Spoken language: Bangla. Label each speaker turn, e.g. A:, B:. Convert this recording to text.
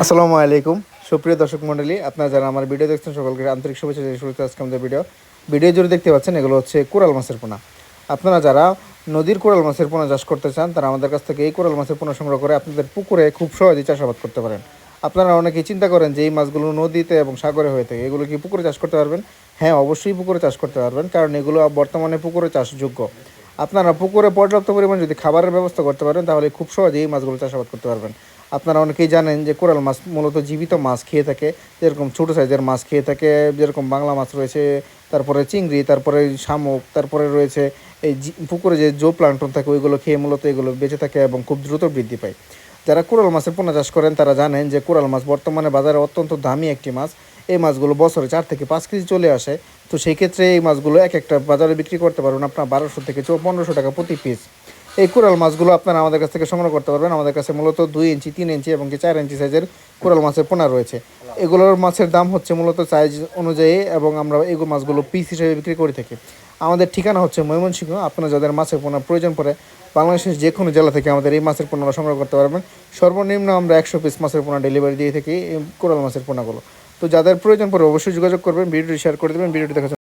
A: আসসালামু আলাইকুম সুপ্রিয় দর্শক মণ্ডলী, আপনারা যারা আমার ভিডিও দেখছেন সকলকে আন্তরিক শুভেচ্ছা জানিয়ে শুরু করতে আজকে আমাদের ভিডিও জুড়ে দেখতে পাচ্ছেন এগুলো হচ্ছে কোরাল মাছের পোনা। আপনারা যারা নদীর কোরাল মাছের পোনা চাষ করতে চান তারা আমাদের কাছ থেকে এই কোরাল মাছের পোনা সংগ্রহ করে আপনাদের পুকুরে খুব সহজেই চাষাবাদ করতে পারেন। আপনারা অনেকেই চিন্তা করেন যে এই মাছগুলো নদীতে এবং সাগরে হয়ে থাকে, এগুলো কি পুকুরে চাষ করতে পারবেন? হ্যাঁ, অবশ্যই পুকুরে চাষ করতে পারবেন, কারণ এগুলো বর্তমানে পুকুরে চাষযোগ্য। আপনারা পুকুরে পর্যাপ্ত পরিমাণ যদি খাবারের ব্যবস্থা করতে পারেন তাহলে খুব সহজেই এই মাছগুলো চাষাবাদ করতে পারবেন। আপনারা অনেকেই জানেন যে কোরাল মাছ মূলত জীবিত মাছ খেয়ে থাকে, যেরকম ছোটো সাইজের মাছ খেয়ে থাকে, যেরকম বাংলা মাছ রয়েছে, তারপরে চিংড়ি, তারপরে শামুক, তারপরে রয়েছে এই পুকুরে যে জো প্লাঙ্কটন থাকে ওইগুলো খেয়ে মূলত এগুলো বেঁচে থাকে এবং খুব দ্রুত বৃদ্ধি পায়। যারা কোরাল মাছের পোনা চাষ করেন তারা জানেন যে কোরাল মাছ বর্তমানে বাজারে অত্যন্ত দামি একটি মাছ। এই মাছগুলো বছরে 4 থেকে 5 কেজি চলে আসে। তো সেই ক্ষেত্রে এই মাছগুলো এক একটা বাজারে বিক্রি করতে পারবেন আপনার 1200 থেকে 1500 টাকা প্রতি পিস। এই কোরাল মাছগুলো আপনারা আমাদের কাছ থেকে সংগ্রহ করতে পারবেন। আমাদের কাছে মূলত 2 ইঞ্চি, 3 ইঞ্চি এবং 4 ইঞ্চি সাইজের কোরাল মাছের পোনা রয়েছে। এগুলোর মাছের দাম হচ্ছে মূলত সাইজ অনুযায়ী এবং আমরা এগুলো মাছগুলো পিস হিসেবে বিক্রি করে থাকি। আমাদের ঠিকানা হচ্ছে ময়মনসিংহ। আপনারা যাদের মাছের পোনা প্রয়োজন পড়ে বাংলাদেশের যে কোনো জেলা থেকে আমাদের এই মাছের পোনা সংগ্রহ করতে পারবেন। সর্বনিম্ন আমরা 100 পিস মাছের পোনা ডেলিভারি দিয়ে থাকি এই কোরাল মাছের পোনাগুলো। তো যাদের প্রয়োজন পড়ে অবশ্যই যোগাযোগ করবেন, ভিডিওটি শেয়ার করে দেবেন। ভিডিওটি দেখার জন্য